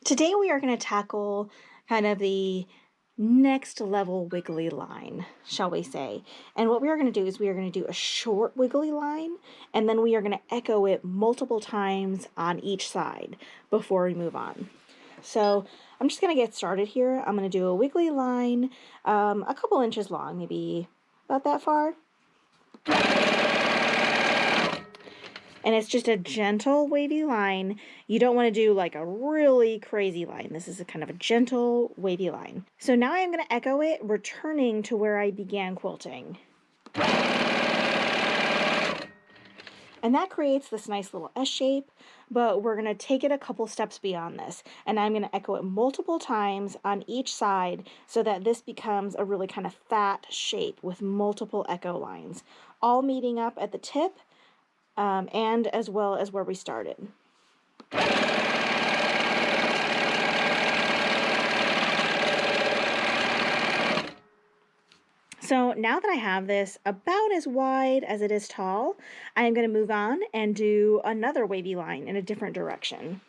Today we are going to tackle kind of the next level wiggly line, shall we say. And what we are going to do is we are going to do a short wiggly line, and then we are going to echo it multiple times on each side before we move on. So I'm just going to get started here. I'm going to do a wiggly line a couple inches long, maybe about that far. And it's just a gentle wavy line. You don't want to do like a really crazy line. This is a kind of a gentle wavy line. So now I'm going to echo it, returning to where I began quilting. And that creates this nice little S shape, but we're going to take it a couple steps beyond this. And I'm going to echo it multiple times on each side so that this becomes a really kind of fat shape with multiple echo lines, all meeting up at the tip. And as well as where we started. So now that I have this about as wide as it is tall, I'm going to move on and do another wavy line in a different direction.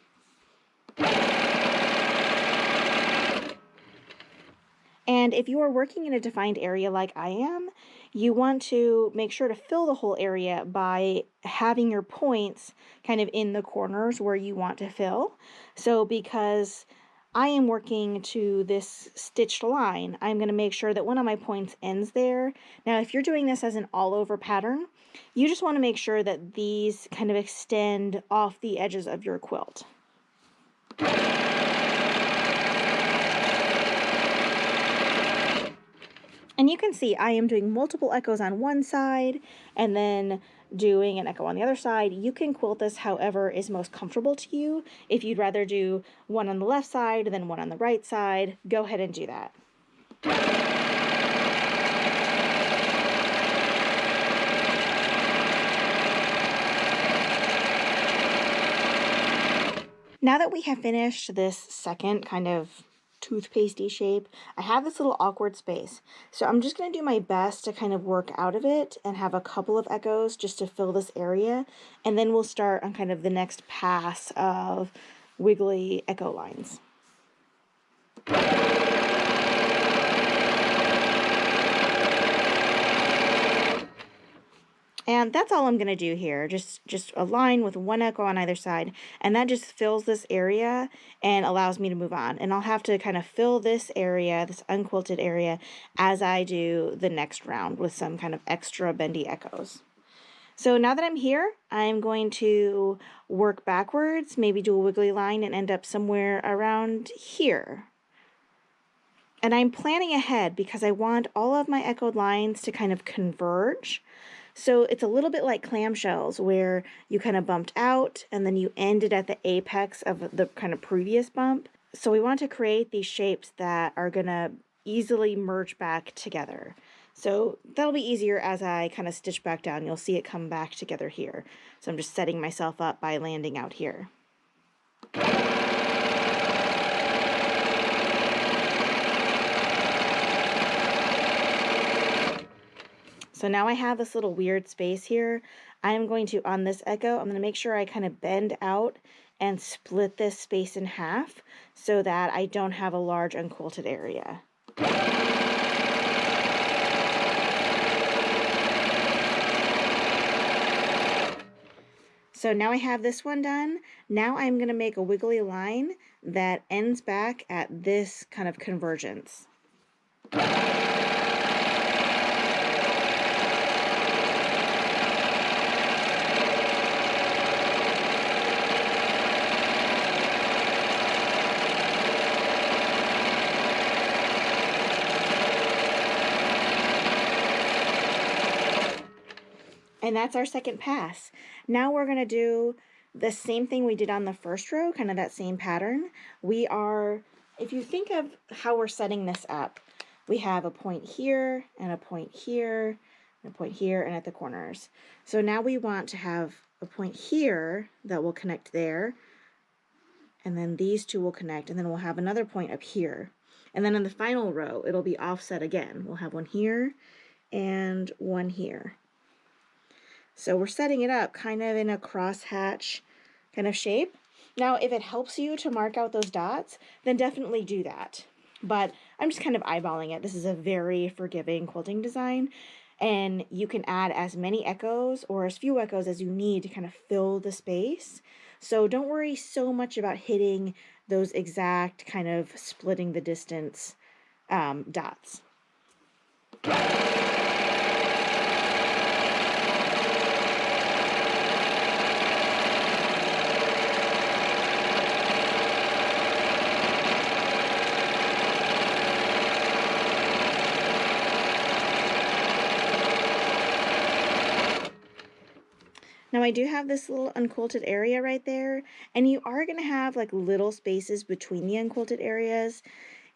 And if you are working in a defined area like I am, you want to make sure to fill the whole area by having your points kind of in the corners where you want to fill. So because I am working to this stitched line, I'm going to make sure that one of my points ends there. Now, if you're doing this as an all over pattern, you just want to make sure that these kind of extend off the edges of your quilt. And you can see I am doing multiple echoes on one side and then doing an echo on the other side. You can quilt this however is most comfortable to you. If you'd rather do one on the left side and then one on the right side, go ahead and do that. Now that we have finished this second kind of toothpastey shape, I have this little awkward space. So I'm just going to do my best to kind of work out of it and have a couple of echoes just to fill this area. And then we'll start on kind of the next pass of wiggly echo lines. And that's all I'm going to do here, just a line with one echo on either side, and that just fills this area and allows me to move on. And I'll have to kind of fill this area, this unquilted area, as I do the next round with some kind of extra bendy echoes. So now that I'm here, I'm going to work backwards, maybe do a wiggly line and end up somewhere around here. And I'm planning ahead because I want all of my echoed lines to kind of converge. So it's a little bit like clamshells where you kind of bumped out and then you ended at the apex of the kind of previous bump. So we want to create these shapes that are going to easily merge back together. So that'll be easier as I kind of stitch back down. You'll see it come back together here. So I'm just setting myself up by landing out here. So now I have this little weird space here. I'm going to, on this echo, I'm going to make sure I kind of bend out and split this space in half so that I don't have a large unquilted area. So now I have this one done. Now I'm going to make a wiggly line that ends back at this kind of convergence. And that's our second pass. Now we're going to do the same thing we did on the first row, kind of that same pattern. We are, if you think of how we're setting this up, we have a point here and a point here and a point here and at the corners. So now we want to have a point here that will connect there, and then these two will connect, and then we'll have another point up here. And then in the final row, it'll be offset again. We'll have one here and one here. So we're setting it up kind of in a crosshatch kind of shape. Now, if it helps you to mark out those dots, then definitely do that. But I'm just kind of eyeballing it. This is a very forgiving quilting design, and you can add as many echoes or as few echoes as you need to kind of fill the space. So don't worry so much about hitting those exact kind of splitting the distance dots. Now I do have this little unquilted area right there, and you are going to have like little spaces between the unquilted areas.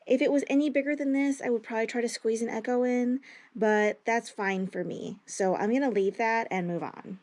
If it was any bigger than this, I would probably try to squeeze an echo in, but that's fine for me. So I'm going to leave that and move on.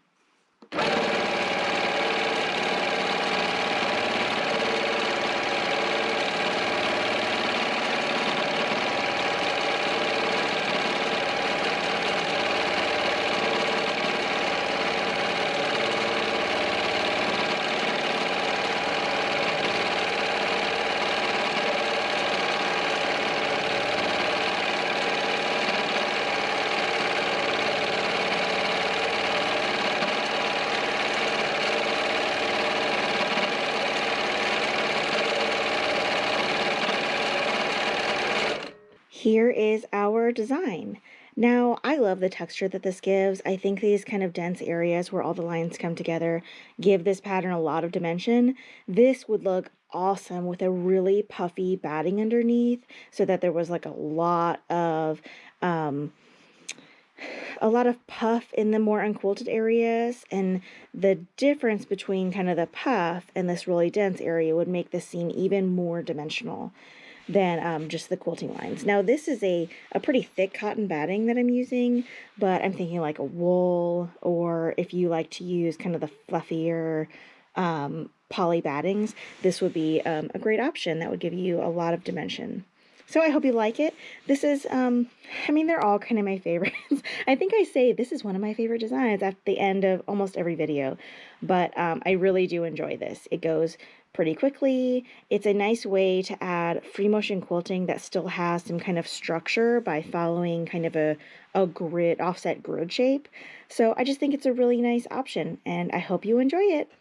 Here is our design. Now, I love the texture that this gives. I think these kind of dense areas where all the lines come together give this pattern a lot of dimension. This would look awesome with a really puffy batting underneath so that there was like a lot of puff in the more unquilted areas, and the difference between kind of the puff and this really dense area would make this seem even more dimensional than just the quilting lines. Now this is a pretty thick cotton batting that I'm using, but I'm thinking like a wool, or if you like to use kind of the fluffier poly battings, this would be a great option that would give you a lot of dimension. So I hope you like it. This is, I mean, they're all kind of my favorites. I think I say this is one of my favorite designs at the end of almost every video, but I really do enjoy this. It goes pretty quickly. It's a nice way to add free motion quilting that still has some kind of structure by following kind of a offset grid shape. So I just think it's a really nice option, and I hope you enjoy it.